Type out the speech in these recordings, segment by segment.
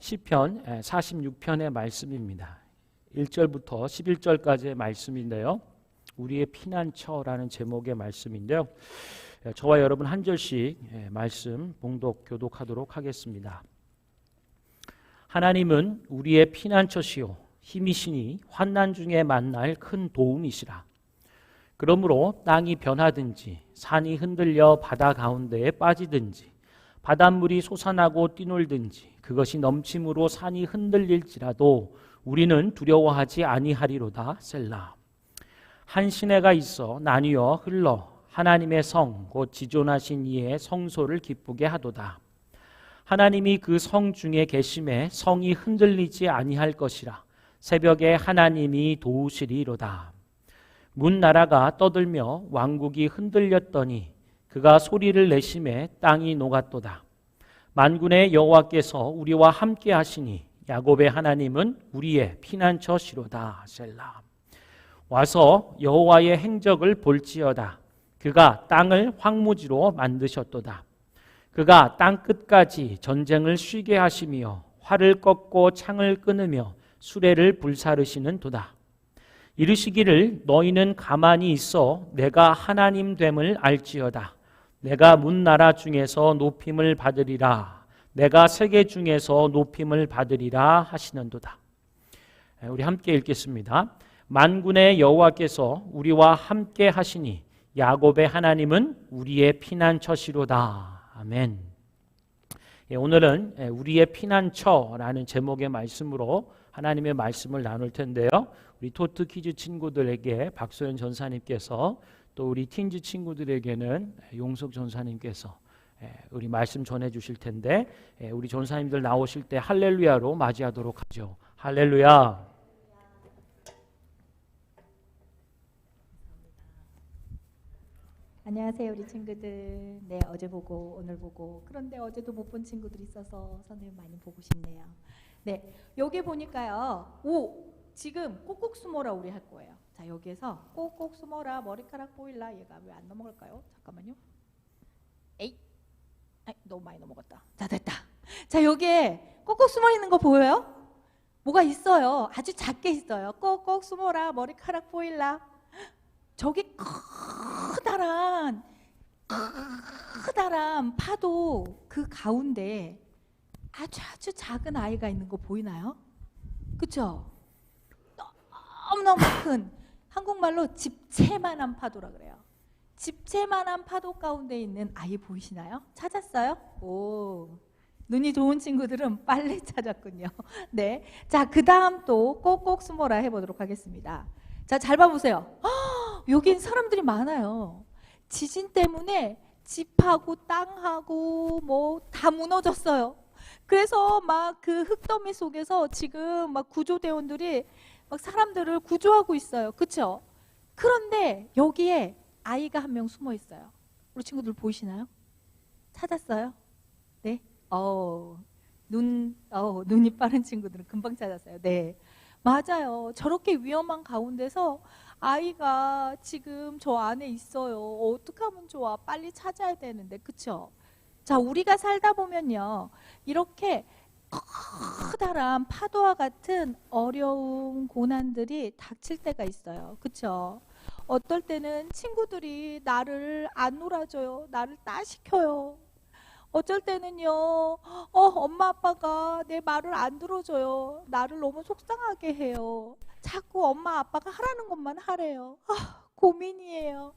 시편 46편의 말씀입니다. 1절부터 11절까지의 말씀인데요. 우리의 피난처라는 제목의 말씀인데요. 저와 여러분 한 절씩 말씀 봉독 교독하도록 하겠습니다. 하나님은 우리의 피난처시요 힘이시니 환난 중에 만날 큰 도움이시라. 그러므로 땅이 변하든지 산이 흔들려 바다 가운데에 빠지든지 바닷물이 솟아나고 뛰놀든지 그것이 넘침으로 산이 흔들릴지라도 우리는 두려워하지 아니하리로다. 셀라. 한 시내가 있어 나뉘어 흘러 하나님의 성 곧 지존하신 이의 성소를 기쁘게 하도다. 하나님이 그 성 중에 계심에 성이 흔들리지 아니할 것이라. 새벽에 하나님이 도우시리로다. 문 나라가 떠들며 왕국이 흔들렸더니 그가 소리를 내심에 땅이 녹았도다. 만군의 여호와께서 우리와 함께 하시니 야곱의 하나님은 우리의 피난처시로다. 셀라. 와서 여호와의 행적을 볼지어다. 그가 땅을 황무지로 만드셨도다. 그가 땅 끝까지 전쟁을 쉬게 하시며 활을 꺾고 창을 끊으며 수레를 불사르시는 도다. 이르시기를 너희는 가만히 있어 내가 하나님 됨을 알지어다. 내가 문나라 중에서 높임을 받으리라. 내가 세계 중에서 높임을 받으리라 하시는도다. 우리 함께 읽겠습니다. 만군의 여호와께서 우리와 함께 하시니 야곱의 하나님은 우리의 피난처시로다. 아멘. 오늘은 우리의 피난처라는 제목의 말씀으로 하나님의 말씀을 나눌 텐데요. 우리 토트 키즈 친구들에게 박소연 전사님께서 또 우리 틴즈 친구들에게는 용석 전사님께서 우리 말씀 전해 주실 텐데 우리 전사님들 나오실 때 할렐루야로 맞이하도록 하죠. 할렐루야. 안녕하세요 우리 친구들. 네, 어제 보고 오늘 보고 그런데 어제도 못 본 친구들이 있어서 선생님 많이 보고 싶네요. 네, 여기 보니까요. 지금 꼭꼭 숨어라 우리 할 거예요. 자, 여기에서 꼭꼭 숨어라 머리카락 보일라. 얘가 왜 안 넘어갈까요? 잠깐만요. 에이, 너무 많이 넘어갔다. 자, 됐다. 자, 여기에 꼭꼭 숨어 있는 거 보여요? 뭐가 있어요. 아주 작게 있어요. 꼭꼭 숨어라 머리카락 보일라. 저기 커다란 파도 그 가운데 아주 작은 아이가 있는 거 보이나요? 그쵸? 너무너무 큰, 한국말로 집채만한 파도라 그래요. 집채만한 파도 가운데 있는 아이 보이시나요? 찾았어요? 오, 눈이 좋은 친구들은 빨리 찾았군요. 네, 자, 그 다음 또 꼭꼭 숨어라 해보도록 하겠습니다. 자, 잘 봐보세요. 여긴 사람들이 많아요. 지진 때문에 집하고 땅하고 뭐 다 무너졌어요. 그래서 막 그 흙더미 속에서 지금 막 구조대원들이 막 사람들을 구조하고 있어요. 그렇죠? 그런데 여기에 아이가 한 명 숨어 있어요. 우리 친구들 보이시나요? 찾았어요? 네. 눈이 빠른 친구들은 금방 찾았어요. 네. 맞아요. 저렇게 위험한 가운데서 아이가 지금 저 안에 있어요. 어떻게 하면 좋아? 빨리 찾아야 되는데, 그쵸? 자, 우리가 살다 보면요, 이렇게 커다란 파도와 같은 어려움, 고난들이 닥칠 때가 있어요. 그쵸? 어떨 때는 친구들이 나를 안 놀아줘요. 나를 따시켜요. 어쩔 때는요, 엄마 아빠가 내 말을 안 들어줘요. 나를 너무 속상하게 해요. 자꾸 엄마 아빠가 하라는 것만 하래요. 고민이에요.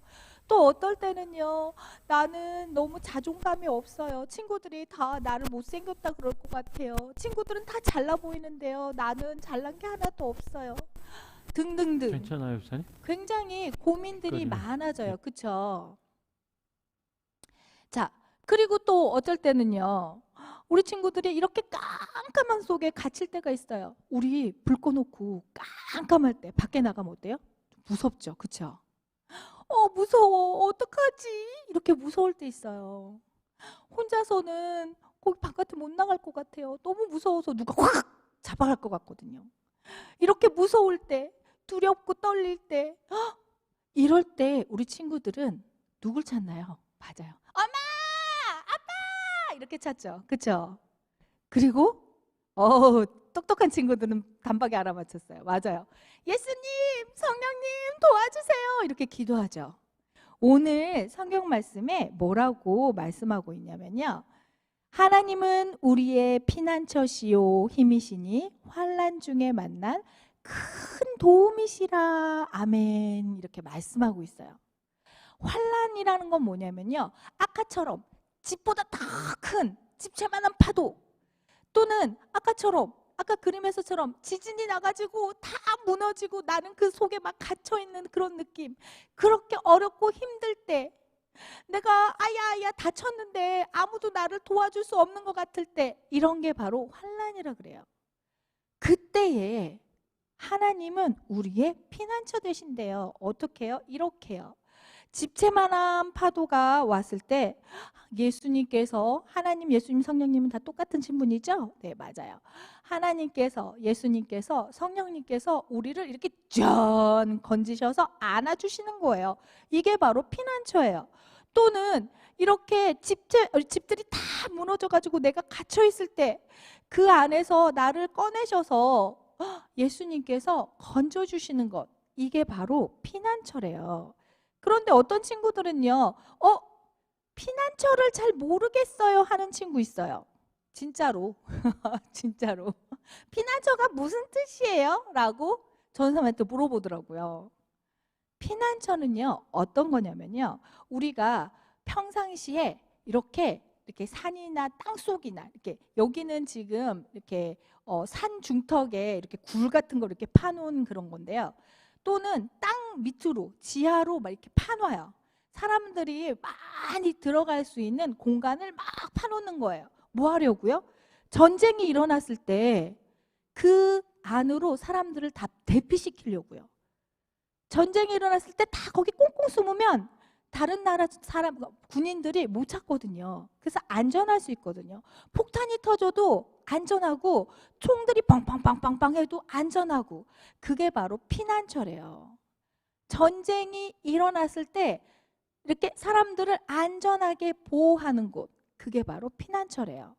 또 어떨 때는요, 나는 너무 자존감이 없어요. 친구들이 다 나를 못생겼다 그럴 것 같아요. 친구들은 다 잘나 보이는데요, 나는 잘난 게 하나도 없어요. 등등등. 괜찮아요, 목사님? 굉장히 고민들이 많아져요. 그쵸? 자, 그리고 또 어쩔 때는요, 우리 친구들이 이렇게 깜깜한 속에 갇힐 때가 있어요. 우리 불 꺼놓고 깜깜할 때 밖에 나가면 어때요? 무섭죠, 그쵸? 무서워, 어떡하지? 이렇게 무서울 때 있어요. 혼자서는 거기 바깥에 못 나갈 것 같아요. 너무 무서워서 누가 확 잡아갈 것 같거든요. 이렇게 무서울 때, 두렵고 떨릴 때, 이럴 때 우리 친구들은 누굴 찾나요? 맞아요. 엄마! 아빠! 이렇게 찾죠. 그쵸? 그리고 똑똑한 친구들은 단박에 알아맞혔어요. 맞아요. 예수님, 성령님 도와주세요. 이렇게 기도하죠. 오늘 성경 말씀에 뭐라고 말씀하고 있냐면요. 하나님은 우리의 피난처시요 힘이시니 환난 중에 만난 큰 도움이시라. 아멘. 이렇게 말씀하고 있어요. 환난이라는 건 뭐냐면요. 아까처럼 집보다 더 큰 집채만한 파도, 또는 아까 그림에서처럼 지진이 나가지고 다 무너지고 나는 그 속에 막 갇혀있는 그런 느낌, 그렇게 어렵고 힘들 때, 내가 아야 다쳤는데 아무도 나를 도와줄 수 없는 것 같을 때, 이런 게 바로 환난이라 그래요. 그때에 하나님은 우리의 피난처 되신대요. 어떻게 해요? 이렇게요. 집채만한 파도가 왔을 때 예수님께서, 하나님, 예수님, 성령님은 다 똑같은 신분이죠? 네, 맞아요. 하나님께서, 예수님께서, 성령님께서 우리를 이렇게 짠 건지셔서 안아주시는 거예요. 이게 바로 피난처예요. 또는 이렇게 집들이 다 무너져가지고 내가 갇혀있을 때 그 안에서 나를 꺼내셔서 예수님께서 건져주시는 것, 이게 바로 피난처래요. 그런데 어떤 친구들은요, 피난처를 잘 모르겠어요 하는 친구 있어요. 진짜로. 진짜로. 피난처가 무슨 뜻이에요? 라고 전사님한테 물어보더라고요. 피난처는요, 어떤 거냐면요, 우리가 평상시에 이렇게 산이나 땅속이나, 이렇게 여기는 지금 이렇게 산 중턱에 이렇게 굴 같은 거 이렇게 파놓은 그런 건데요. 또는 땅 밑으로, 지하로 막 이렇게 파놔요. 사람들이 많이 들어갈 수 있는 공간을 막 파놓는 거예요. 뭐 하려고요? 전쟁이 일어났을 때 그 안으로 사람들을 다 대피시키려고요. 전쟁이 일어났을 때 다 거기 꽁꽁 숨으면 다른 나라 군인들이 못 찾거든요. 그래서 안전할 수 있거든요. 폭탄이 터져도 안전하고, 총들이 빵빵빵빵빵 해도 안전하고, 그게 바로 피난처래요. 전쟁이 일어났을 때 이렇게 사람들을 안전하게 보호하는 곳, 그게 바로 피난처래요.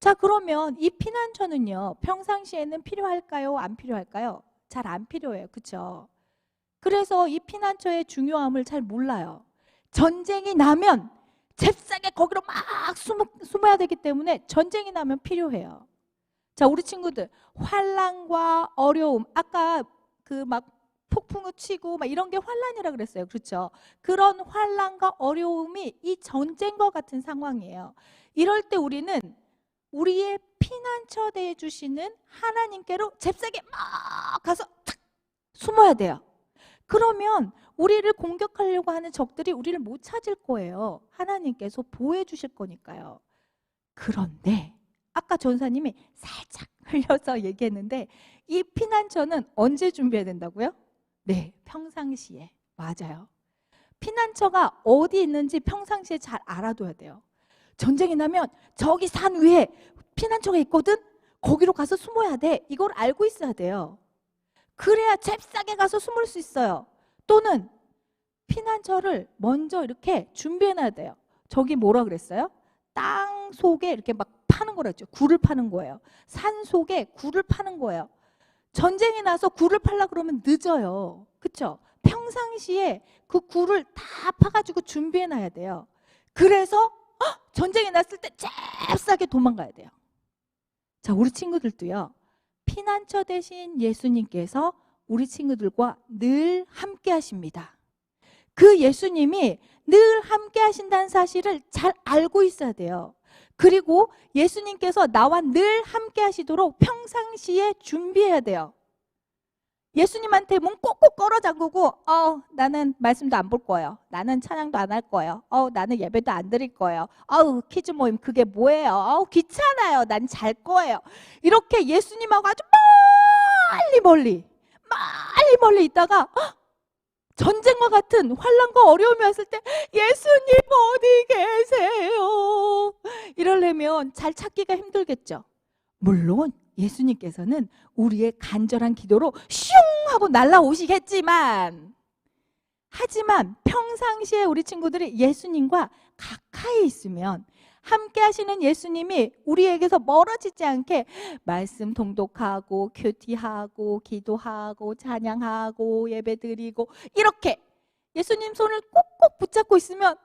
자, 그러면 이 피난처는요, 평상시에는 필요할까요? 안 필요할까요? 잘 안 필요해요. 그렇죠? 그래서 이 피난처의 중요함을 잘 몰라요. 전쟁이 나면 잽싸게 거기로 막 숨어야 되기 때문에 전쟁이 나면 필요해요. 자, 우리 친구들, 환난과 어려움, 아까 그 막 폭풍우 치고 막 이런 게 환난이라 그랬어요. 그렇죠? 그런 환난과 어려움이 이 전쟁과 같은 상황이에요. 이럴 때 우리는 우리의 피난처 되어 주시는 하나님께로 잽싸게 막 가서 탁 숨어야 돼요. 그러면 우리를 공격하려고 하는 적들이 우리를 못 찾을 거예요. 하나님께서 보호해 주실 거니까요. 그런데 아까 전사님이 살짝 흘려서 얘기했는데, 이 피난처는 언제 준비해야 된다고요? 네, 평상시에. 맞아요. 피난처가 어디 있는지 평상시에 잘 알아둬야 돼요. 전쟁이 나면 저기 산 위에 피난처가 있거든? 거기로 가서 숨어야 돼. 이걸 알고 있어야 돼요. 그래야 잽싸게 가서 숨을 수 있어요. 또는 피난처를 먼저 이렇게 준비해놔야 돼요. 저기 뭐라 그랬어요? 땅 속에 이렇게 막 파는 거랬죠. 굴을 파는 거예요. 산 속에 굴을 파는 거예요. 전쟁이 나서 굴을 팔라 그러면 늦어요. 그렇죠? 평상시에 그 굴을 다 파가지고 준비해놔야 돼요. 그래서 전쟁이 났을 때 잽싸게 도망가야 돼요. 자, 우리 친구들도요, 피난처 대신 예수님께서 우리 친구들과 늘 함께 하십니다. 그 예수님이 늘 함께 하신다는 사실을 잘 알고 있어야 돼요. 그리고 예수님께서 나와 늘 함께 하시도록 평상시에 준비해야 돼요. 예수님한테 문 꼭꼭 걸어 잠그고 나는 말씀도 안 볼 거예요. 나는 찬양도 안 할 거예요. 나는 예배도 안 드릴 거예요. 퀴즈 모임 그게 뭐예요? 귀찮아요. 난 잘 거예요. 이렇게 예수님하고 아주 멀리 있다가 전쟁과 같은 환난과 어려움이 왔을 때 예수님 어디 계세요? 이러려면 잘 찾기가 힘들겠죠. 물론 예수님께서는 우리의 간절한 기도로 슝 하고 날아오시겠지만, 하지만 평상시에 우리 친구들이 예수님과 가까이 있으면 함께 하시는 예수님이 우리에게서 멀어지지 않게 말씀 통독하고 큐티하고 기도하고 찬양하고 예배드리고 이렇게 예수님 손을 꼭꼭 붙잡고 있으면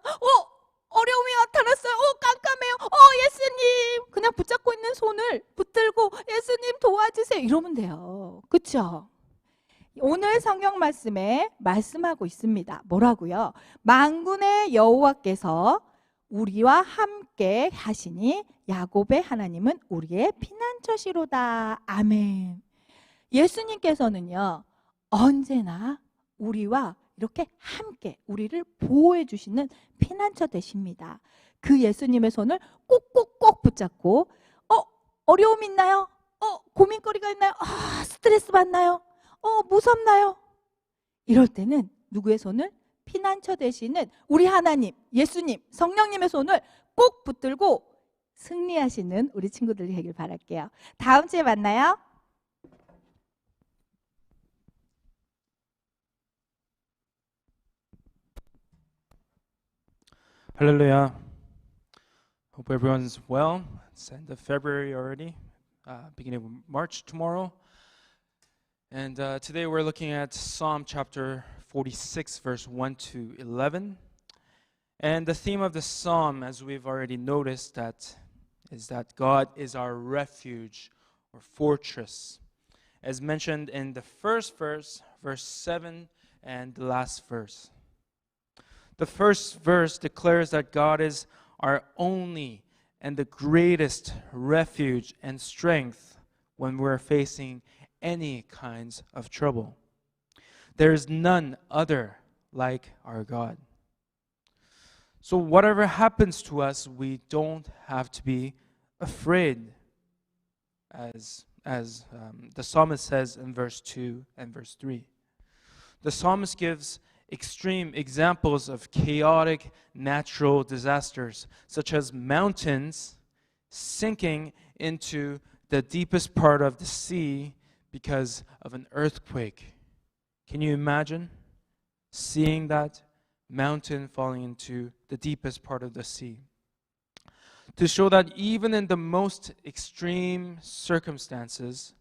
어려움이 나타났어요. 깜깜해요. 예수님 그냥 붙잡고 있는 손을 붙들고 예수님 도와주세요 이러면 돼요. 그렇죠? 오늘 성경 말씀에 말씀하고 있습니다. 뭐라고요? 만군의 여호와께서 우리와 함께 하시니 야곱의 하나님은 우리의 피난처시로다. 아멘. 예수님께서는요 언제나 우리와 이렇게 함께 우리를 보호해 주시는 피난처 되십니다. 그 예수님의 손을 꼭꼭꼭 붙잡고 어려움 있나요? 고민거리가 있나요? 스트레스 받나요? 무섭나요? 이럴 때는 누구의 손을? 피난처 되시는 우리 하나님, 예수님, 성령님의 손을 꼭 붙들고 승리하시는 우리 친구들이 되길 바랄게요. 다음 주에 만나요. Hallelujah. Hope everyone's well. It's end of February already, beginning of March tomorrow. And today we're looking at Psalm chapter 46, verse 1 to 11. And the theme of the psalm, as we've already noticed, is that God is our refuge or fortress, as mentioned in the first verse, verse 7, and the last verse. The first verse declares that God is our only and the greatest refuge and strength when we're facing any kinds of trouble. There is none other like our God. So whatever happens to us, we don't have to be afraid, as the psalmist says in verse 2 and verse 3. The psalmist gives extreme examples of chaotic natural disasters, such as mountains sinking into the deepest part of the sea because of an earthquake. Can you imagine seeing that mountain falling into the deepest part of the sea? To show that even in the most extreme circumstances,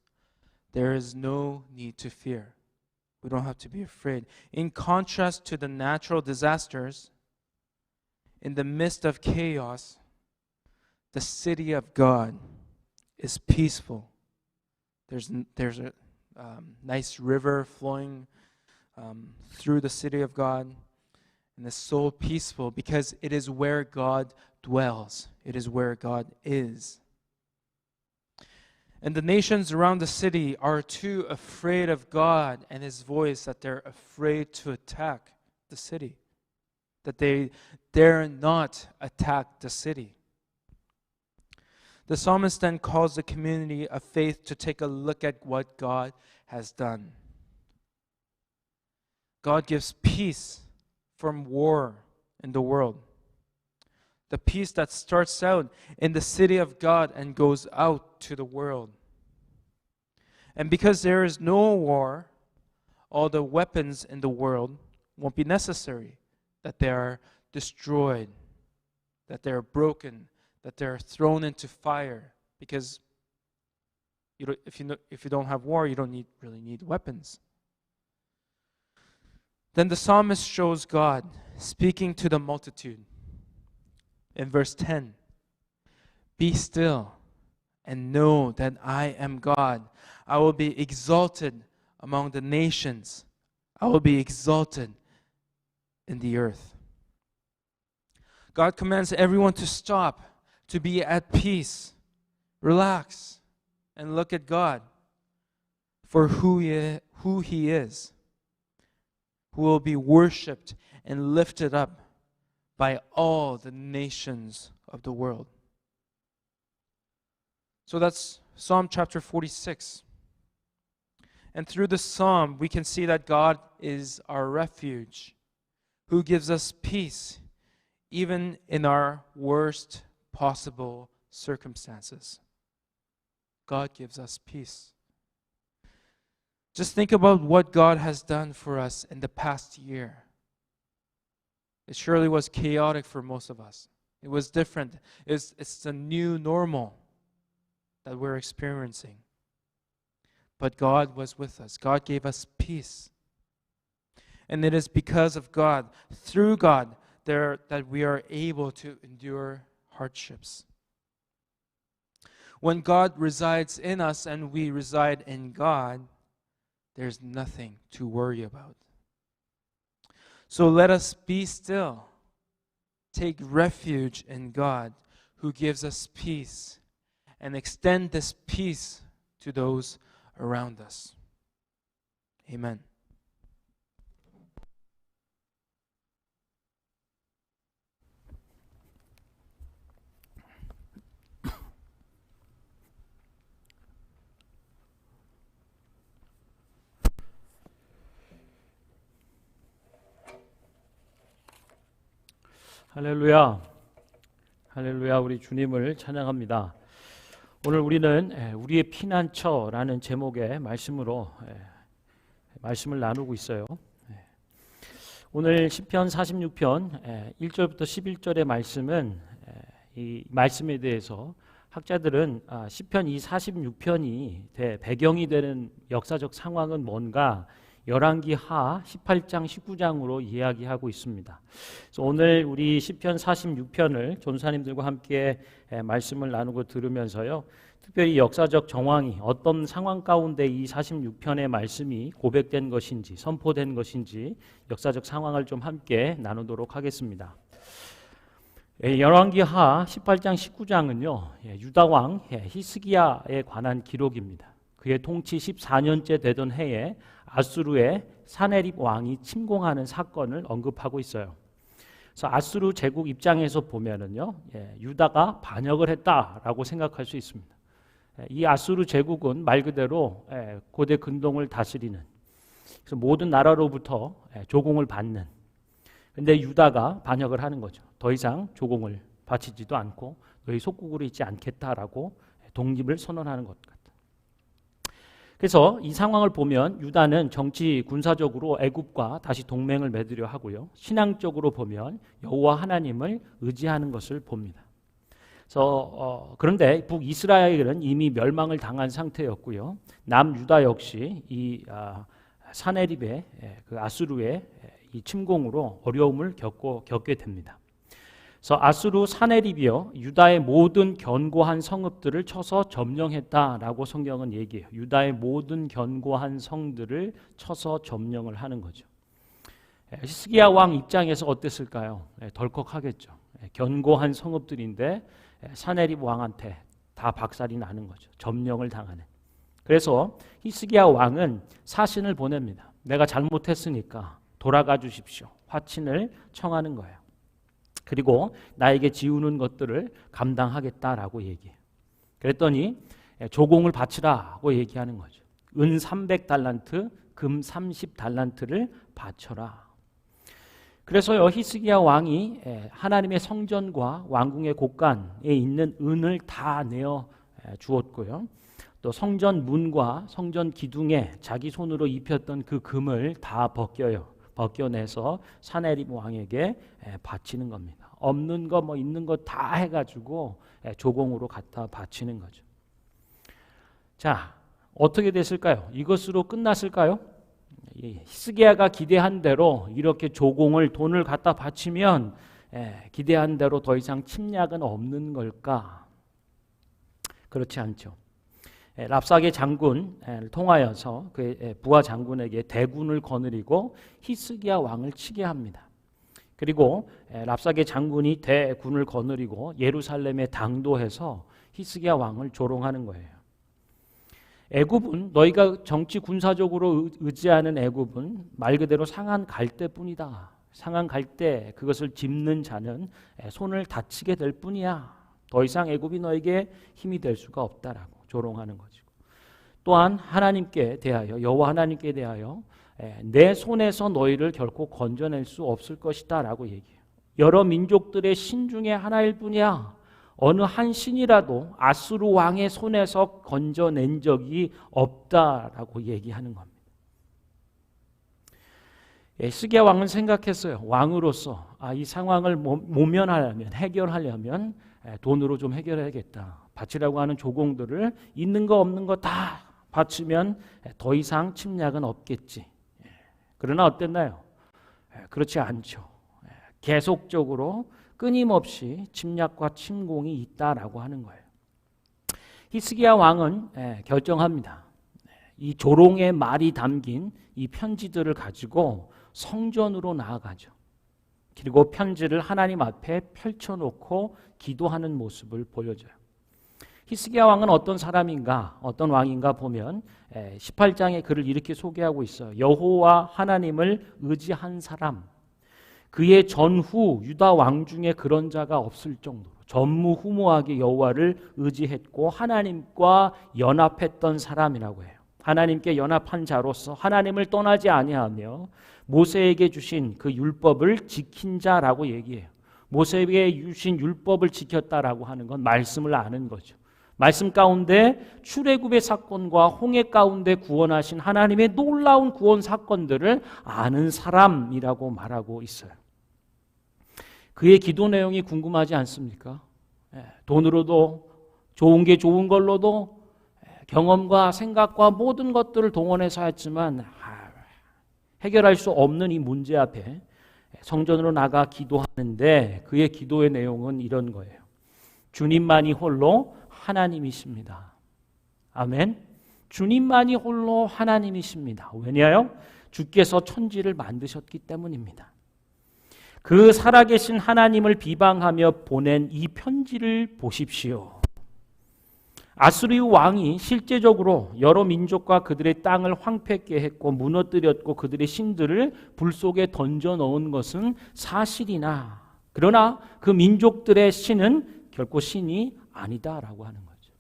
there is no need to fear. We don't have to be afraid. In contrast to the natural disasters, in the midst of chaos, the city of God is peaceful. There's a nice river flowing through the city of God, and it's so peaceful because it is where God dwells. It is where God is. And the nations around the city are too afraid of God and His voice that they're afraid to attack the city, that they dare not attack the city. The psalmist then calls the community of faith to take a look at what God has done. God gives peace from war in the world. The peace that starts out in the city of God and goes out to the world. And because there is no war, all the weapons in the world won't be necessary. That they are destroyed, that they are broken, that they are thrown into fire. Because if you don't have war, you don't really need weapons. Then the psalmist shows God speaking to the multitude. In verse 10, "Be still and know that I am God. I will be exalted among the nations. I will be exalted in the earth." God commands everyone to stop, to be at peace, relax, and look at God for who He is, who will be worshipped and lifted up by all the nations of the world. So that's Psalm chapter 46. And through the psalm, we can see that God is our refuge, who gives us peace even in our worst possible circumstances. God gives us peace. Just think about what God has done for us in the past year. It surely was chaotic for most of us. It was different. It's the new normal that we're experiencing. But God was with us. God gave us peace. And it is because of God, through God, that we are able to endure hardships. When God resides in us and we reside in God, there's nothing to worry about. So let us be still. Take refuge in God, who gives us peace, and extend this peace to those around us. Amen. 할렐루야. 할렐루야. 우리 주님을 찬양합니다. 오늘 우리는 우리의 피난처라는 제목의 말씀으로 말씀을 나누고 있어요. 오늘 시편 46편 1절부터 11절의 말씀은 이 말씀에 대해서 학자들은 시편 이 46편이 배경이 되는 역사적 상황은 뭔가 열왕기하 18장 19장으로 이야기하고 있습니다. 그래서 오늘 우리 시편 46편을 전사님들과 함께 말씀을 나누고 들으면서요, 특별히 역사적 정황이 어떤 상황 가운데 이 46편의 말씀이 고백된 것인지 선포된 것인지 역사적 상황을 좀 함께 나누도록 하겠습니다. 열왕기하 18장 19장은요, 유다 왕 히스기야에 관한 기록입니다. 그의 통치 14년째 되던 해에 아수르의 사네립 왕이 침공하는 사건을 언급하고 있어요. 그래서 아수르 제국 입장에서 보면은요, 유다가 반역을 했다라고 생각할 수 있습니다. 이 아수르 제국은 말 그대로 고대 근동을 다스리는, 그래서 모든 나라로부터 조공을 받는. 근데 유다가 반역을 하는 거죠. 더 이상 조공을 바치지도 않고 너희 속국으로 있지 않겠다라고 독립을 선언하는 것 같아요. 그래서 이 상황을 보면 유다는 정치 군사적으로 애굽과 다시 동맹을 맺으려 하고요, 신앙적으로 보면 여호와 하나님을 의지하는 것을 봅니다. 그래서 그런데 북이스라엘은 이미 멸망을 당한 상태였고요, 남유다 역시 이 사네립의 그 아수르의 이 침공으로 어려움을 겪게 됩니다. 그래서 아수르 사네립이요, 유다의 모든 견고한 성읍들을 쳐서 점령했다라고 성경은 얘기해요. 유다의 모든 견고한 성들을 쳐서 점령을 하는 거죠. 히스기야 왕 입장에서 어땠을까요? 덜컥하겠죠. 견고한 성읍들인데 사네립 왕한테 다 박살이 나는 거죠. 점령을 당하는. 그래서 히스기야 왕은 사신을 보냅니다. 내가 잘못했으니까 돌아가 주십시오. 화친을 청하는 거예요. 그리고 나에게 지우는 것들을 감당하겠다라고 얘기해요. 그랬더니 조공을 바치라고 얘기하는 거죠. 은 300달란트, 금 30달란트를 바쳐라. 그래서요, 히스기야 왕이 하나님의 성전과 왕궁의 곳간에 있는 은을 다 내어 주었고요, 또 성전 문과 성전 기둥에 자기 손으로 입혔던 그 금을 다 벗겨내서 사네립 왕에게 바치는 겁니다. 없는 거 뭐 있는 거 다 해가지고 조공으로 갖다 바치는 거죠. 자, 어떻게 됐을까요? 이것으로 끝났을까요? 히스기야가 기대한 대로 이렇게 조공을 돈을 갖다 바치면 기대한 대로 더 이상 침략은 없는 걸까? 그렇지 않죠. 랍사게 장군을 통하여서 그 부하 장군에게 대군을 거느리고 히스기야 왕을 치게 합니다. 그리고 랍사게 장군이 대군을 거느리고 예루살렘에 당도해서 히스기야 왕을 조롱하는 거예요. 애굽은 너희가 정치 군사적으로 의지하는 애굽은 말 그대로 상한 갈대뿐이다. 상한 갈대, 그것을 짚는 자는 손을 다치게 될 뿐이야. 더 이상 애굽이 너에게 힘이 될 수가 없다라고 조롱하는 거죠. 또한 하나님께 대하여, 여호와 하나님께 대하여 내 손에서 너희를 결코 건져낼 수 없을 것이다 라고 얘기해요. 여러 민족들의 신 중에 하나일 뿐이야. 어느 한 신이라도 아수르 왕의 손에서 건져낸 적이 없다라고 얘기하는 겁니다. 히스기야 왕은 생각했어요. 왕으로서 이 상황을 모면하려면, 해결하려면 돈으로 좀 해결해야겠다. 바치라고 하는 조공들을 있는 거 없는 거 다 바치면 더 이상 침략은 없겠지. 그러나 어땠나요? 그렇지 않죠. 계속적으로 끊임없이 침략과 침공이 있다라고 하는 거예요. 히스기야 왕은 결정합니다. 이 조롱의 말이 담긴 이 편지들을 가지고 성전으로 나아가죠. 그리고 편지를 하나님 앞에 펼쳐놓고 기도하는 모습을 보여줘요. 히스기야 왕은 어떤 사람인가, 어떤 왕인가 보면 18장에 그를 이렇게 소개하고 있어요. 여호와 하나님을 의지한 사람, 그의 전후 유다 왕 중에 그런 자가 없을 정도로 전무후무하게 여호와를 의지했고 하나님과 연합했던 사람이라고 해요. 하나님께 연합한 자로서 하나님을 떠나지 아니하며 모세에게 주신 그 율법을 지킨 자라고 얘기해요. 모세에게 주신 율법을 지켰다라고 하는 건 말씀을 아는 거죠. 말씀 가운데 출애굽의 사건과 홍해 가운데 구원하신 하나님의 놀라운 구원 사건들을 아는 사람이라고 말하고 있어요. 그의 기도 내용이 궁금하지 않습니까? 돈으로도 좋은 게 좋은 걸로도 경험과 생각과 모든 것들을 동원해서 했지만 해결할 수 없는 이 문제 앞에 성전으로 나가 기도하는데 그의 기도의 내용은 이런 거예요. 주님만이 홀로 하나님이십니다. 아멘. 주님만이 홀로 하나님이십니다. 왜냐하여 주께서 천지를 만드셨기 때문입니다. 그 살아계신 하나님을 비방하며 보낸 이 편지를 보십시오. 아수르 왕이 실제적으로 여러 민족과 그들의 땅을 황폐케 했고 무너뜨렸고 그들의 신들을 불 속에 던져 넣은 것은 사실이나 그러나 그 민족들의 신은 결코 신이 아니다라고 하는 거죠.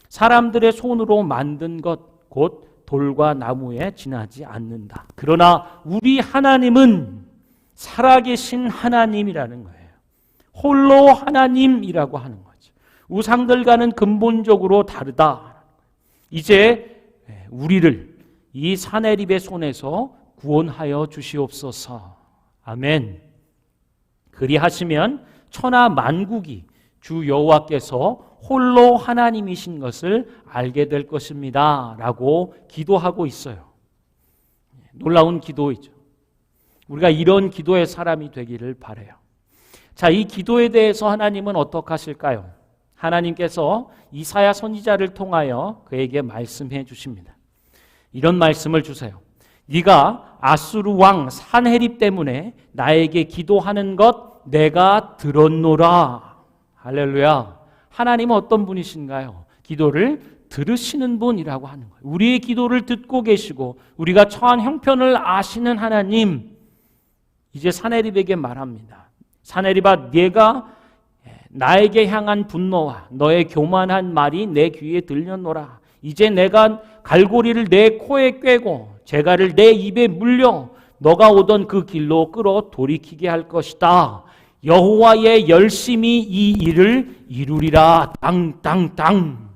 사람들의 손으로 만든 것 곧 돌과 나무에 지나지 않는다. 그러나 우리 하나님은 살아계신 하나님이라는 거예요. 홀로 하나님이라고 하는 거죠. 우상들과는 근본적으로 다르다. 이제 우리를 이 사내립의 손에서 구원하여 주시옵소서. 아멘. 그리하시면 천하 만국이 주 여호와께서 홀로 하나님이신 것을 알게 될 것입니다. 라고 기도하고 있어요. 놀라운 기도이죠. 우리가 이런 기도의 사람이 되기를 바라요. 자, 이 기도에 대해서 하나님은 어떻게 하실까요? 하나님께서 이사야 선지자를 통하여 그에게 말씀해 주십니다. 이런 말씀을 주세요. 네가 아수르 왕 산헤립 때문에 나에게 기도하는 것 내가 들었노라. 할렐루야. 하나님은 어떤 분이신가요? 기도를 들으시는 분이라고 하는 거예요. 우리의 기도를 듣고 계시고 우리가 처한 형편을 아시는 하나님, 이제 산헤립에게 말합니다. 산헤립아, 네가 나에게 향한 분노와 너의 교만한 말이 내 귀에 들렸노라. 이제 내가 갈고리를 내 코에 꿰고 재갈을 내 입에 물려 너가 오던 그 길로 끌어 돌이키게 할 것이다. 여호와의 열심히 이 일을 이루리라. 땅땅땅.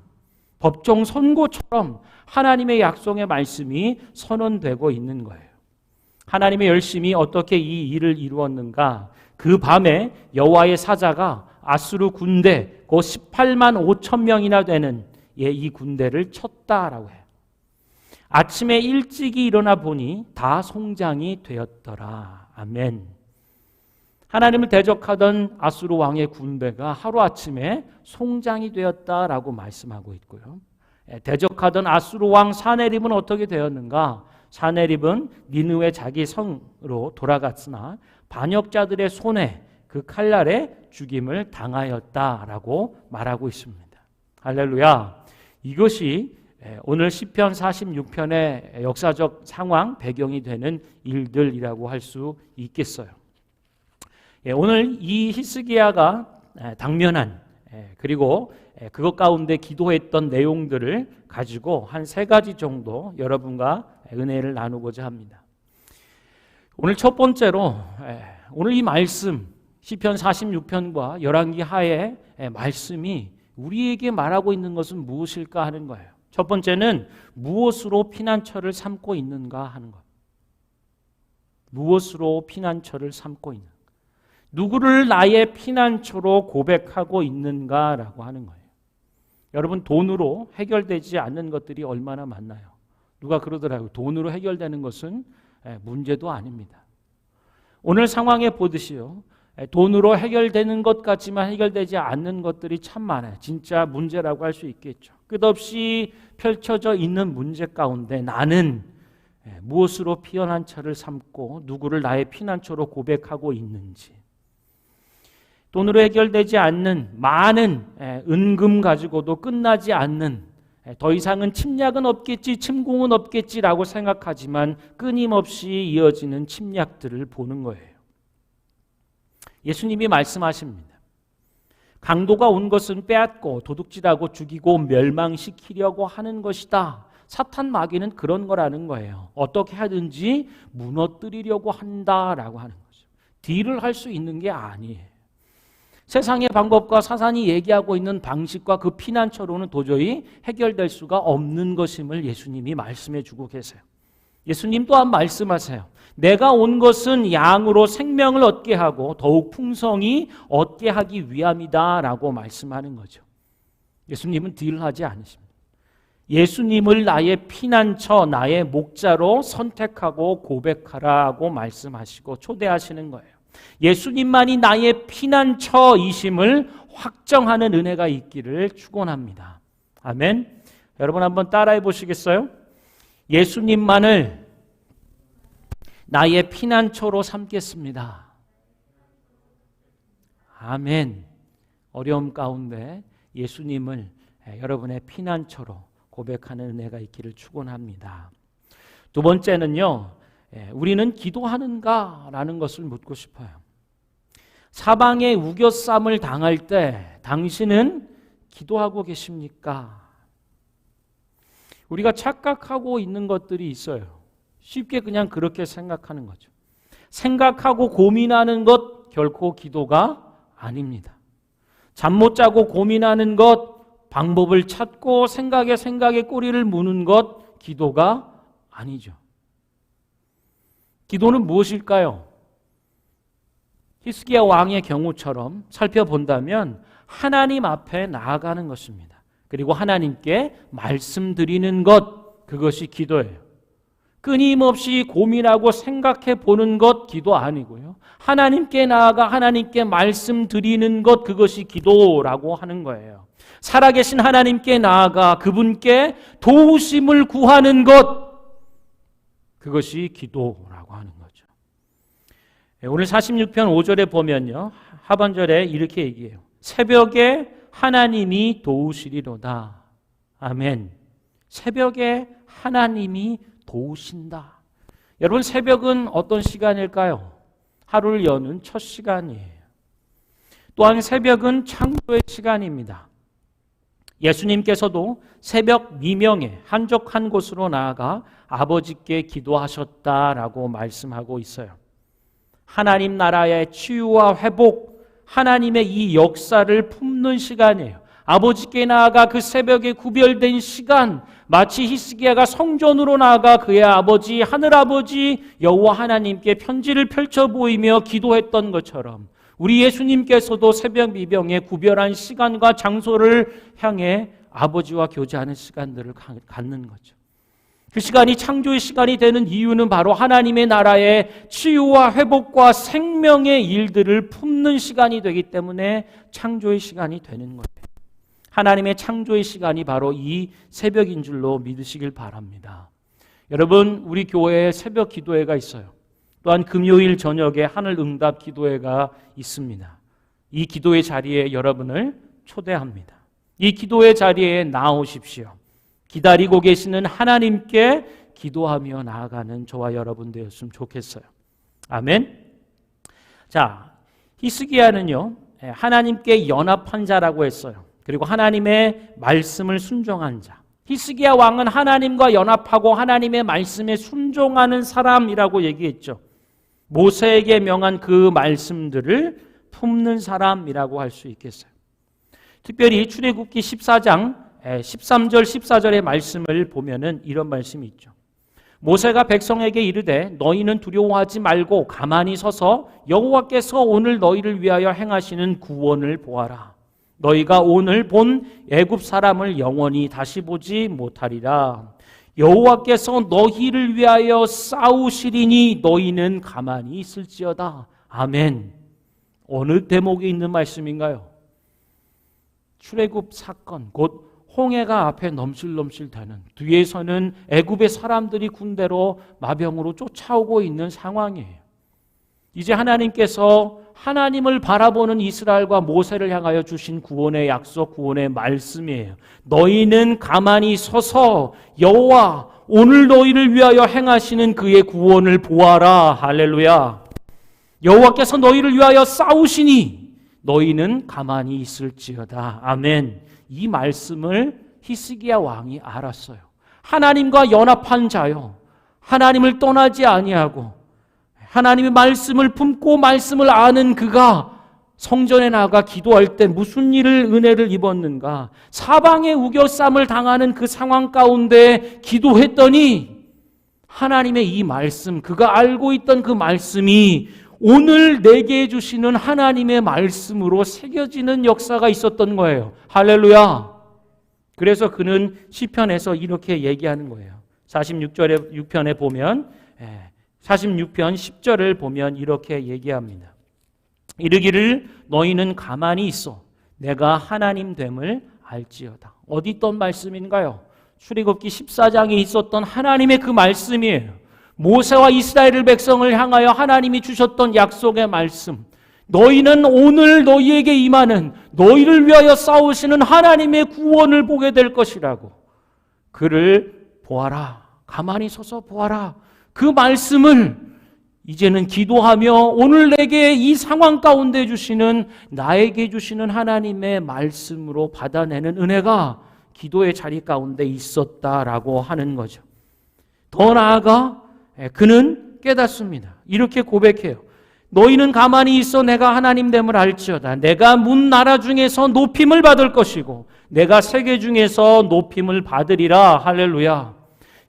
법정 선고처럼 하나님의 약속의 말씀이 선언되고 있는 거예요. 하나님의 열심히 어떻게 이 일을 이루었는가? 그 밤에 여호와의 사자가 아수르 군대 그 18만 5천 명이나 되는 이 군대를 쳤다라고 해요. 아침에 일찍이 일어나 보니 다 송장이 되었더라. 아멘. 하나님을 대적하던 아수르 왕의 군대가 하루아침에 송장이 되었다라고 말씀하고 있고요. 대적하던 아수르 왕 사네립은 어떻게 되었는가? 사네립은 니느웨 자기 성으로 돌아갔으나 반역자들의 손에 그 칼날에 죽임을 당하였다라고 말하고 있습니다. 할렐루야. 이것이 오늘 시편 46편의 역사적 상황, 배경이 되는 일들이라고 할 수 있겠어요. 오늘 이 히스기야가 당면한 그리고 그것 가운데 기도했던 내용들을 가지고 한 3가지 정도 여러분과 은혜를 나누고자 합니다. 오늘 첫 번째로 오늘 이 말씀 시편 46편과 열왕기 하의 말씀이 우리에게 말하고 있는 것은 무엇일까 하는 거예요. 첫 번째는 무엇으로 피난처를 삼고 있는가 하는 것. 무엇으로 피난처를 삼고 있는가? 누구를 나의 피난처로 고백하고 있는가라고 하는 거예요. 여러분, 돈으로 해결되지 않는 것들이 얼마나 많나요? 누가 그러더라고요. 돈으로 해결되는 것은 문제도 아닙니다. 오늘 상황에 보듯이요, 돈으로 해결되는 것 같지만 해결되지 않는 것들이 참 많아요. 진짜 문제라고 할 수 있겠죠. 끝없이 펼쳐져 있는 문제 가운데 나는 무엇으로 피난처를 삼고 누구를 나의 피난처로 고백하고 있는지, 돈으로 해결되지 않는 많은 은금 가지고도 끝나지 않는, 더 이상은 침략은 없겠지, 침공은 없겠지라고 생각하지만 끊임없이 이어지는 침략들을 보는 거예요. 예수님이 말씀하십니다. 강도가 온 것은 빼앗고 도둑질하고 죽이고 멸망시키려고 하는 것이다. 사탄 마귀는 그런 거라는 거예요. 어떻게 하든지 무너뜨리려고 한다라고 하는 거죠. 딜을 할 수 있는 게 아니에요. 세상의 방법과 사탄이 얘기하고 있는 방식과 그 피난처로는 도저히 해결될 수가 없는 것임을 예수님이 말씀해 주고 계세요. 예수님 또한 말씀하세요. 내가 온 것은 양으로 생명을 얻게 하고 더욱 풍성히 얻게 하기 위함이다 라고 말씀하는 거죠. 예수님은 딜하지 않으십니다. 예수님을 나의 피난처, 나의 목자로 선택하고 고백하라고 말씀하시고 초대하시는 거예요. 예수님만이 나의 피난처이심을 확정하는 은혜가 있기를 축원합니다. 아멘. 여러분 한번 따라해 보시겠어요? 예수님만을 나의 피난처로 삼겠습니다. 아멘. 어려움 가운데 예수님을 여러분의 피난처로 고백하는 은혜가 있기를 축원합니다. 두 번째는요, 우리는 기도하는가라는 것을 묻고 싶어요. 사방에 우겨쌈을 당할 때 당신은 기도하고 계십니까? 우리가 착각하고 있는 것들이 있어요. 쉽게 그냥 그렇게 생각하는 거죠. 생각하고 고민하는 것 결코 기도가 아닙니다. 잠 못 자고 고민하는 것, 방법을 찾고 생각에 꼬리를 무는 것 기도가 아니죠. 기도는 무엇일까요? 히스기야 왕의 경우처럼 살펴본다면 하나님 앞에 나아가는 것입니다. 그리고 하나님께 말씀드리는 것, 그것이 기도예요. 끊임없이 고민하고 생각해 보는 것 기도 아니고요. 하나님께 나아가 하나님께 말씀드리는 것, 그것이 기도라고 하는 거예요. 살아계신 하나님께 나아가 그분께 도우심을 구하는 것, 그것이 기도라고 하는 거죠. 오늘 46편 5절에 보면요, 하반절에 이렇게 얘기해요. 새벽에 하나님이 도우시리로다. 아멘. 새벽에 하나님이 도우신다. 여러분, 새벽은 어떤 시간일까요? 하루를 여는 첫 시간이에요. 또한 새벽은 창조의 시간입니다. 예수님께서도 새벽 미명에 한적한 곳으로 나아가 아버지께 기도하셨다라고 말씀하고 있어요. 하나님 나라의 치유와 회복, 하나님의 이 역사를 품는 시간이에요. 아버지께 나아가 그 새벽에 구별된 시간, 마치 히스기야가 성전으로 나아가 그의 아버지 하늘아버지 여호와 하나님께 편지를 펼쳐 보이며 기도했던 것처럼 우리 예수님께서도 새벽 미명에 구별한 시간과 장소를 향해 아버지와 교제하는 시간들을 갖는 거죠. 그 시간이 창조의 시간이 되는 이유는 바로 하나님의 나라의 치유와 회복과 생명의 일들을 품는 시간이 되기 때문에 창조의 시간이 되는 거예요. 하나님의 창조의 시간이 바로 이 새벽인 줄로 믿으시길 바랍니다. 여러분, 우리 교회에 새벽 기도회가 있어요. 또한 금요일 저녁에 하늘 응답 기도회가 있습니다. 이 기도회 자리에 여러분을 초대합니다. 이 기도회 자리에 나오십시오. 기다리고 계시는 하나님께 기도하며 나아가는 저와 여러분 되었으면 좋겠어요. 아멘. 자, 히스기야는요, 하나님께 연합한 자라고 했어요. 그리고 하나님의 말씀을 순종한 자. 히스기야 왕은 하나님과 연합하고 하나님의 말씀에 순종하는 사람이라고 얘기했죠. 모세에게 명한 그 말씀들을 품는 사람이라고 할 수 있겠어요. 특별히 출애굽기 14장 13절 14절의 말씀을 보면은 이런 말씀이 있죠. 모세가 백성에게 이르되 너희는 두려워하지 말고 가만히 서서 여호와께서 오늘 너희를 위하여 행하시는 구원을 보아라. 너희가 오늘 본 애굽 사람을 영원히 다시 보지 못하리라. 여호와께서 너희를 위하여 싸우시리니 너희는 가만히 있을지어다. 아멘. 어느 대목에 있는 말씀인가요? 출애굽 사건, 곧 홍해가 앞에 넘실넘실 되는, 뒤에서는 애굽의 사람들이 군대로 마병으로 쫓아오고 있는 상황이에요. 이제 하나님께서 하나님을 바라보는 이스라엘과 모세를 향하여 주신 구원의 약속, 구원의 말씀이에요. 너희는 가만히 서서 여호와 오늘 너희를 위하여 행하시는 그의 구원을 보아라. 할렐루야. 여호와께서 너희를 위하여 싸우시니 너희는 가만히 있을지어다. 아멘. 이 말씀을 히스기야 왕이 알았어요. 하나님과 연합한 자요, 하나님을 떠나지 아니하고 하나님의 말씀을 품고 말씀을 아는 그가 성전에 나가 기도할 때 무슨 은혜를 입었는가? 사방에 우겨쌈을 당하는 그 상황 가운데 기도했더니 하나님의 이 말씀, 그가 알고 있던 그 말씀이 오늘 내게 주시는 하나님의 말씀으로 새겨지는 역사가 있었던 거예요. 할렐루야. 그래서 그는 시편에서 이렇게 얘기하는 거예요. 46편에 보면 46편 10절을 보면 이렇게 얘기합니다. 이르기를 너희는 가만히 있어 내가 하나님 됨을 알지어다. 어디 있던 말씀인가요? 출애굽기 14장에 있었던 하나님의 그 말씀이에요. 모세와 이스라엘 백성을 향하여 하나님이 주셨던 약속의 말씀. 너희는 오늘 너희에게 임하는, 너희를 위하여 싸우시는 하나님의 구원을 보게 될 것이라고. 그를 보아라. 가만히 서서 보아라. 그 말씀을 이제는 기도하며 오늘 내게 이 상황 가운데 주시는, 나에게 주시는 하나님의 말씀으로 받아내는 은혜가 기도의 자리 가운데 있었다라고 하는 거죠. 더 나아가 그는 깨닫습니다. 이렇게 고백해요. 너희는 가만히 있어 내가 하나님 됨을 알지어다. 내가 문 나라 중에서 높임을 받을 것이고 내가 세계 중에서 높임을 받으리라. 할렐루야.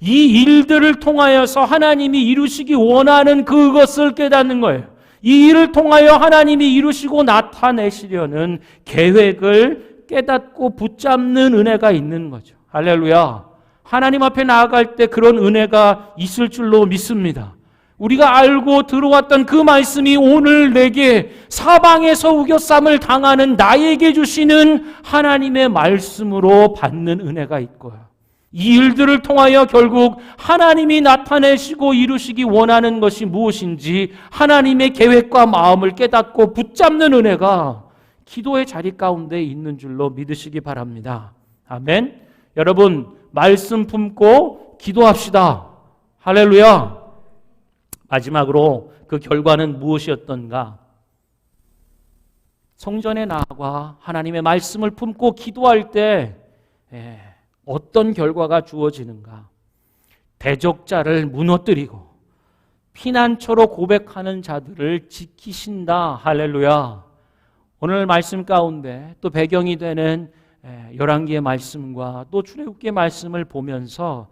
이 일들을 통하여서 하나님이 이루시기 원하는 그것을 깨닫는 거예요. 이 일을 통하여 하나님이 이루시고 나타내시려는 계획을 깨닫고 붙잡는 은혜가 있는 거죠. 할렐루야. 하나님 앞에 나아갈 때 그런 은혜가 있을 줄로 믿습니다. 우리가 알고 들어왔던 그 말씀이 오늘 내게 사방에서 우겨쌈을 당하는 나에게 주시는 하나님의 말씀으로 받는 은혜가 있고요. 이 일들을 통하여 결국 하나님이 나타내시고 이루시기 원하는 것이 무엇인지 하나님의 계획과 마음을 깨닫고 붙잡는 은혜가 기도의 자리 가운데 있는 줄로 믿으시기 바랍니다. 아멘. 여러분, 말씀 품고 기도합시다. 할렐루야. 마지막으로 그 결과는 무엇이었던가? 성전에 나아가 하나님의 말씀을 품고 기도할 때 어떤 결과가 주어지는가? 대적자를 무너뜨리고 피난처로 고백하는 자들을 지키신다. 할렐루야. 오늘 말씀 가운데 또 배경이 되는 열왕기의 말씀과 또 출애굽기의 말씀을 보면서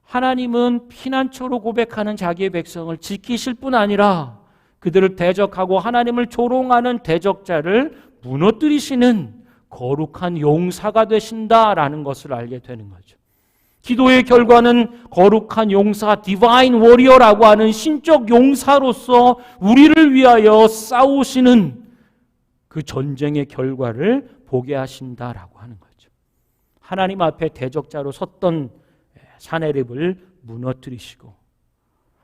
하나님은 피난처로 고백하는 자기의 백성을 지키실 뿐 아니라 그들을 대적하고 하나님을 조롱하는 대적자를 무너뜨리시는 거룩한 용사가 되신다라는 것을 알게 되는 거죠. 기도의 결과는 거룩한 용사, 디바인 워리어라고 하는 신적 용사로서 우리를 위하여 싸우시는 그 전쟁의 결과를 보게 하신다라고 하는 거죠. 하나님 앞에 대적자로 섰던 사내립을 무너뜨리시고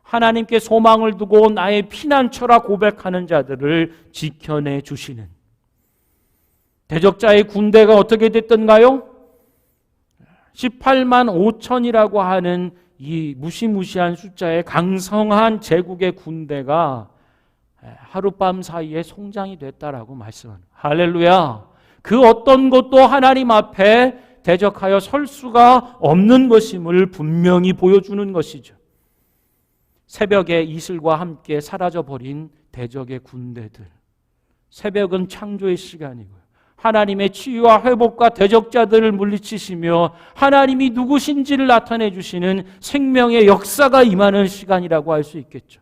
하나님께 소망을 두고 나의 피난처라 고백하는 자들을 지켜내 주시는 대적자의 군대가 어떻게 됐던가요? 18만 5천이라고 하는 이 무시무시한 숫자의 강성한 제국의 군대가 하룻밤 사이에 송장이 됐다라고 말씀합니다. 할렐루야. 그 어떤 것도 하나님 앞에 대적하여 설 수가 없는 것임을 분명히 보여주는 것이죠. 새벽에 이슬과 함께 사라져버린 대적의 군대들. 새벽은 창조의 시간이고요. 하나님의 치유와 회복과 대적자들을 물리치시며 하나님이 누구신지를 나타내 주시는 생명의 역사가 임하는 시간이라고 할 수 있겠죠.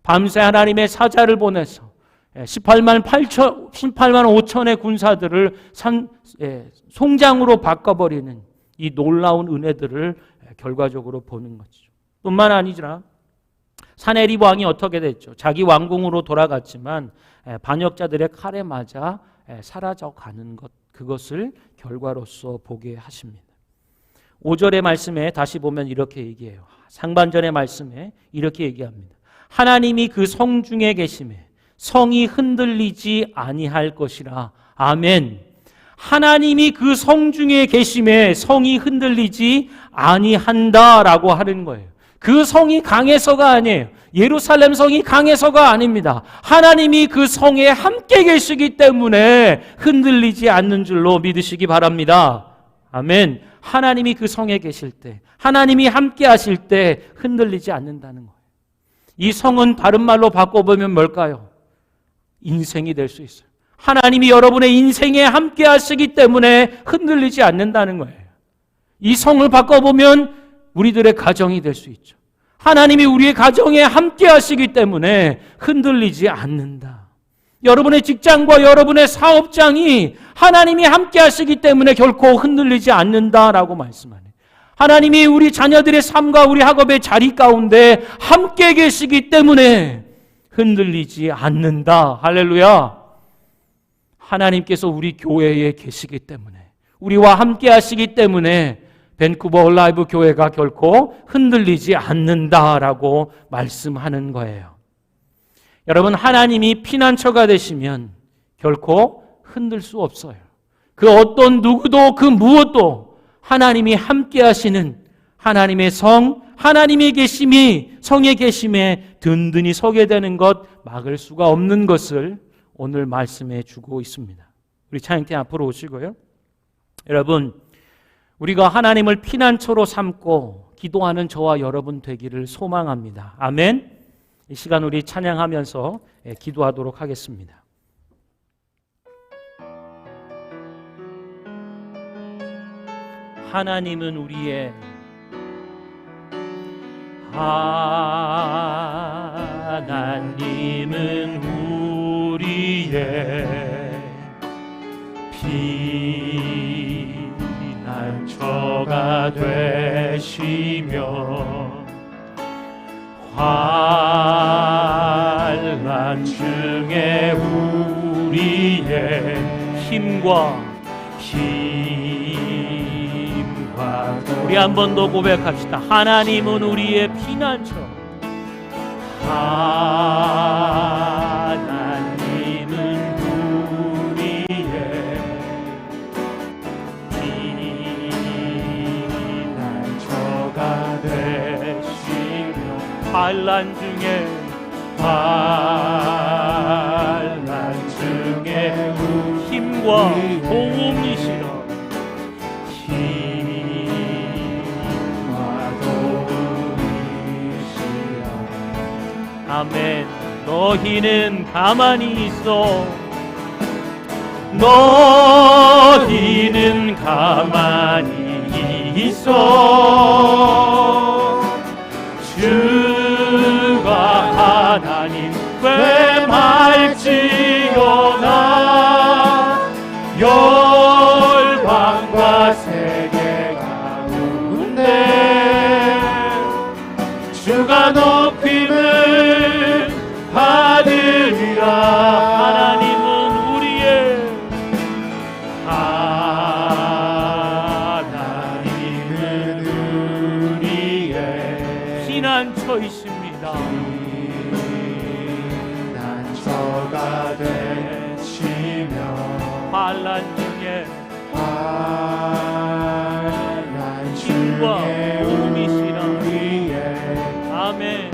밤새 하나님의 사자를 보내서 18만 5천의 군사들을 송장으로 바꿔버리는 이 놀라운 은혜들을 결과적으로 보는 거죠. 뿐만 아니라 사네립 왕이 어떻게 됐죠? 자기 왕궁으로 돌아갔지만 반역자들의 칼에 맞아 사라져가는 것, 그것을 결과로서 보게 하십니다. 5절의 말씀에 다시 보면 이렇게 얘기해요. 상반절의 말씀에 이렇게 얘기합니다. 하나님이 그 성 중에 계심에 성이 흔들리지 아니할 것이라. 아멘. 하나님이 그 성 중에 계심에 성이 흔들리지 아니한다라고 하는 거예요. 그 성이 강해서가 아니에요. 예루살렘 성이 강해서가 아닙니다. 하나님이 그 성에 함께 계시기 때문에 흔들리지 않는 줄로 믿으시기 바랍니다. 아멘. 하나님이 그 성에 계실 때, 하나님이 함께 하실 때 흔들리지 않는다는 거예요. 이 성은 다른 말로 바꿔보면 뭘까요? 인생이 될 수 있어요. 하나님이 여러분의 인생에 함께 하시기 때문에 흔들리지 않는다는 거예요. 이 성을 바꿔보면 우리들의 가정이 될 수 있죠. 하나님이 우리의 가정에 함께 하시기 때문에 흔들리지 않는다. 여러분의 직장과 여러분의 사업장이 하나님이 함께 하시기 때문에 결코 흔들리지 않는다라고 말씀하네요. 하나님이 우리 자녀들의 삶과 우리 학업의 자리 가운데 함께 계시기 때문에 흔들리지 않는다. 할렐루야. 하나님께서 우리 교회에 계시기 때문에, 우리와 함께 하시기 때문에 밴쿠버 얼라이브 교회가 결코 흔들리지 않는다라고 말씀하는 거예요. 여러분, 하나님이 피난처가 되시면 결코 흔들 수 없어요. 그 어떤 누구도 그 무엇도 하나님이 함께 하시는 하나님의 성, 하나님의 계심이 성의 계심에 든든히 서게 되는 것 막을 수가 없는 것을 오늘 말씀해 주고 있습니다. 우리 찬양팀 앞으로 오시고요. 여러분, 우리가 하나님을 피난처로 삼고 기도하는 저와 여러분 되기를 소망합니다. 아멘. 이 시간 우리 찬양하면서 기도하도록 하겠습니다. 하나님은 우리의 피난처가 되시며 환난 중에 우리의 힘과 우리 한 번 더 고백합시다. 하나님은 우리의 피난처. 하나님은 우리의 피난처가 되시며 환난 중에 힘과 도움이시라. 아멘. 너희는 가만히 있어. 너희는 가만히 있어. 주가 하나님 됨할지어다. 열방과 세계 가운데 주가 높임을 받으리라. 하나님은 우리의 피난처이십니다. 피난처가 되시며 환난 중에 도움이시라. 아멘.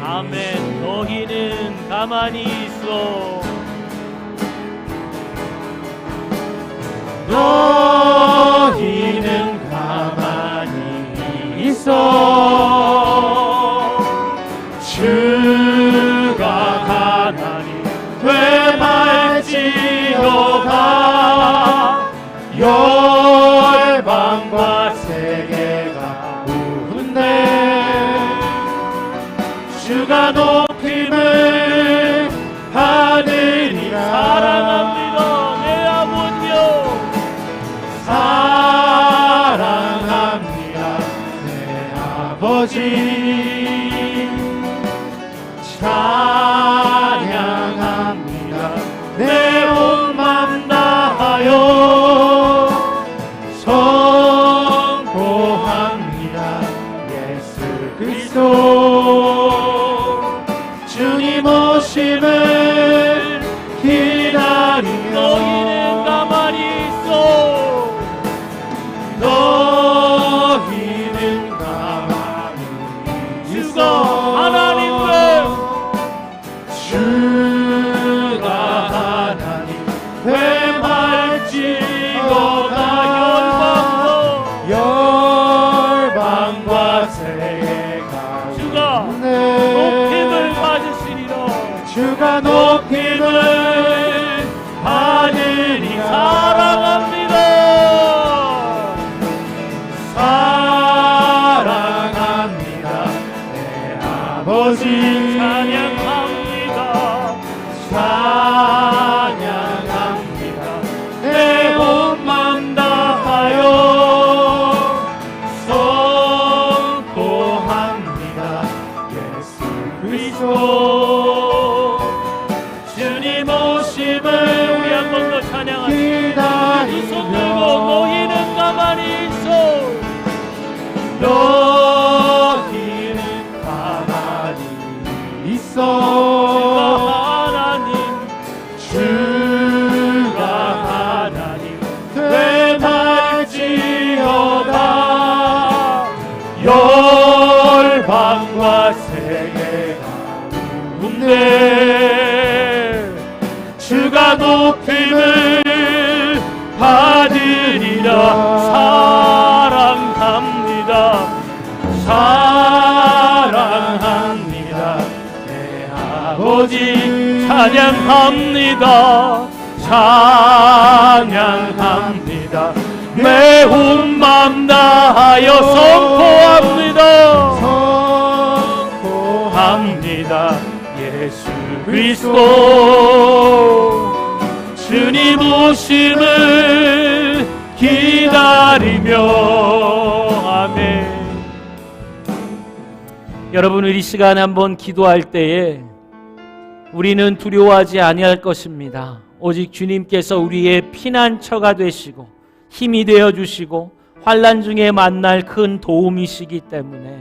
아멘. 너희는 가만히 있어. 너희는 가만히 있어. 주가 주가 높임을 받으리라. 사랑합니다 내 아버지여. 사랑합니다 내 아버지. 찬양합니다 내 온 맘 다하여 선포합니다 예수 그리스도. 주님 오심을 기다리며 너희는 가만히 있어. 너희는 가만히 주가 있어. 하나님께 주가 하나님 회말지어다. 열방과 세계가 주가 웃네. 높임을 받으시리라. 주가 높임을 받으리라. 사랑합니다 사랑합니다 내 아버지. 찬양합니다 찬양합니다 내 온 맘 다하여 선포합니다 예수 그리스도. 주님 오심을 우리 한 번 더 찬양합니다. 두 손 들고 기다리며 너희는 가만히 있어. 너희는 가만히 있어. 하나님 주가 하나님 되말지어다. 열방과 세계가 웃네. 주가 높임을 받으리라. 사랑합니다 사랑합니다 내 아버지. 찬양합니다 찬양합니다 내 온 맘 다하여 선포합니다 선포합니다 예수 그리스도. 주님 오심을 기다리며. 아멘. 여러분 우리 시간에 한번 기도할 때에 우리는 두려워하지 아니할 것입니다. 오직 주님께서 우리의 피난처가 되시고 힘이 되어 주시고 환난 중에 만날 큰 도움이시기 때문에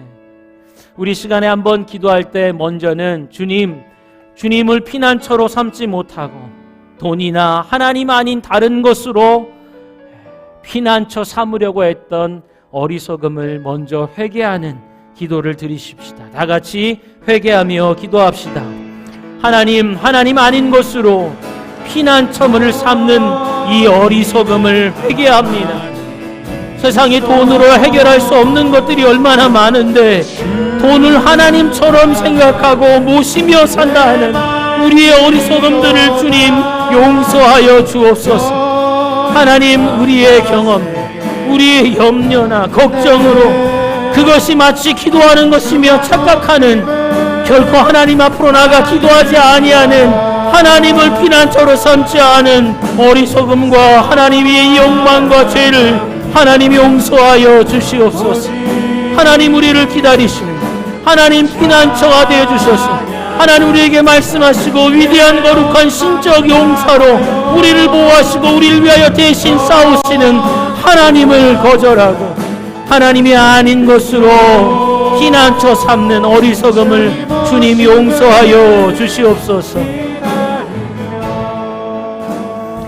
우리 시간에 한번 기도할 때 먼저는 주님을 피난처로 삼지 못하고 돈이나 하나님 아닌 다른 것으로 피난처 삼으려고 했던 어리석음을 먼저 회개하는 기도를 드리십시다. 다 같이 회개하며 기도합시다. 하나님 아닌 것으로 피난처를 삼는 이 어리석음을 회개합니다. 세상에 돈으로 해결할 수 없는 것들이 얼마나 많은데 돈을 하나님처럼 생각하고 모시며 산다 하는 우리의 어리석음들을 주님 용서하여 주옵소서. 하나님 우리의 경험, 우리의 염려나 걱정으로 그것이 마치 기도하는 것이며 착각하는, 결코 하나님 앞으로 나가 기도하지 아니하는, 하나님을 피난처로 삼지 않은 어리석음과 하나님의 욕망과 죄를 하나님이 용서하여 주시옵소서. 하나님 우리를 기다리시는 하나님 피난처가 되어주셔서 하나님 우리에게 말씀하시고 위대한 거룩한 신적 용사로 우리를 보호하시고 우리를 위하여 대신 싸우시는 하나님을 거절하고 하나님이 아닌 것으로 피난처 삼는 어리석음을 주님이 용서하여 주시옵소서.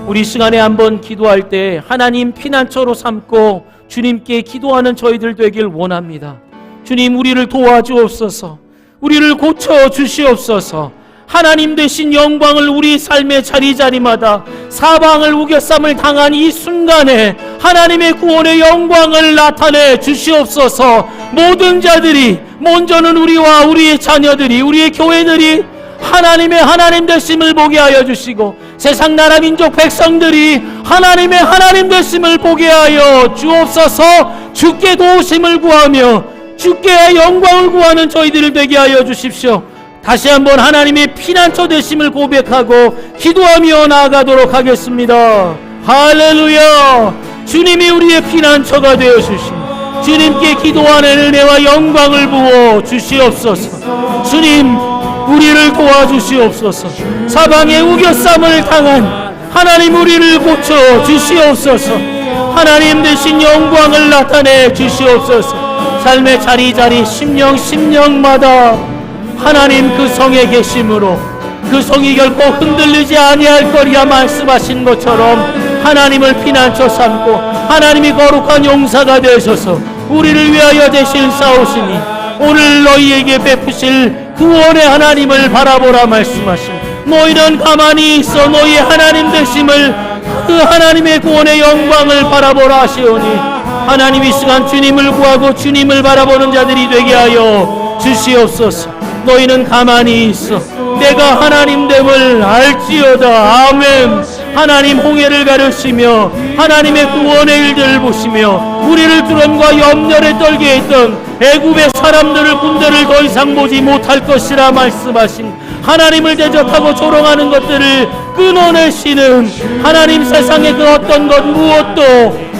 우리 시간에 한번 기도할 때 하나님 피난처로 삼고 주님께 기도하는 저희들 되길 원합니다. 주님 우리를 도와주옵소서. 우리를 고쳐주시옵소서. 하나님 되신 영광을 우리 삶의 자리자리마다 사방을 우겨쌈을 당한 이 순간에 하나님의 구원의 영광을 나타내 주시옵소서. 모든 자들이, 먼저는 우리와 우리의 자녀들이, 우리의 교회들이 하나님의 하나님 되심을 보게 하여 주시고 세상 나라 민족 백성들이 하나님의 하나님 되심을 보게 하여 주옵소서. 주께 도우심을 구하며 주께 영광을 구하는 저희들을 되게 하여 주십시오. 다시 한번 하나님의 피난처 되심을 고백하고 기도하며 나아가도록 하겠습니다. 할렐루야. 주님이 우리의 피난처가 되어 주시니 주님께 기도하는 은혜와 영광을 부어 주시옵소서. 주님, 우리를 도와주시옵소서. 사방에 우겨쌈을 당한 하나님, 우리를 고쳐 주시옵소서. 하나님 대신 영광을 나타내 주시옵소서. 삶의 자리자리 심령마다 하나님 그 성에 계심으로 그 성이 결코 흔들리지 아니할 거리라 말씀하신 것처럼 하나님을 피난처 삼고 하나님이 거룩한 용사가 되셔서 우리를 위하여 대신 싸우시니 오늘 너희에게 베푸실 구원의 하나님을 바라보라 말씀하신, 너희는 가만히 있어 너희 하나님 되심을, 그 하나님의 구원의 영광을 바라보라 하시오니 하나님 이 시간 주님을 구하고 주님을 바라보는 자들이 되게 하여 주시옵소서. 너희는 가만히 있어 내가 하나님됨을 알지어다. 아멘. 하나님 홍해를 가르시며 하나님의 구원의 일들을 보시며 우리를 두려움과 염려에 떨게 했던 애굽의 사람들을, 군대를 더 이상 보지 못할 것이라 말씀하신 하나님을 대적하고 조롱하는 것들을 끊어내시는 하나님, 세상의 그 어떤 것 무엇도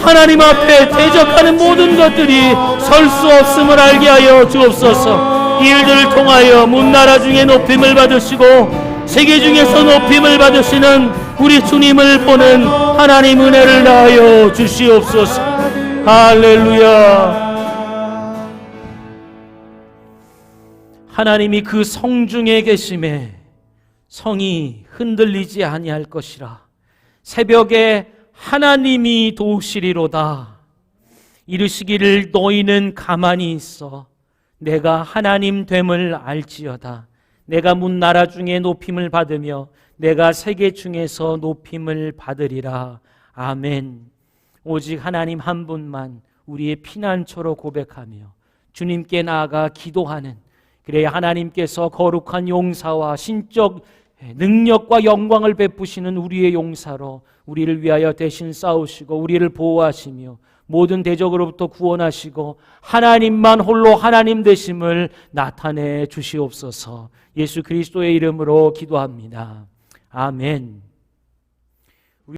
하나님 앞에 대적하는 모든 것들이 설 수 없음을 알게 하여 주옵소서. 이 일들을 통하여 문나라 중에 높임을 받으시고 세계 중에서 높임을 받으시는 우리 주님을 보는 하나님 은혜를 다하여 주시옵소서. 할렐루야. 하나님이 그 성중에 계심에 성이 흔들리지 아니할 것이라. 새벽에 하나님이 도우시리로다. 이르시기를 너희는 가만히 있어 내가 하나님 됨을 알지어다. 내가 문나라 중에 높임을 받으며 내가 세계 중에서 높임을 받으리라. 아멘. 오직 하나님 한 분만 우리의 피난처로 고백하며 주님께 나아가 기도하는, 그래야 하나님께서 거룩한 용사와 신적 능력과 영광을 베푸시는 우리의 용사로 우리를 위하여 대신 싸우시고 우리를 보호하시며 모든 대적으로부터 구원하시고 하나님만 홀로 하나님 되심을 나타내 주시옵소서. 예수 그리스도의 이름으로 기도합니다. 아멘.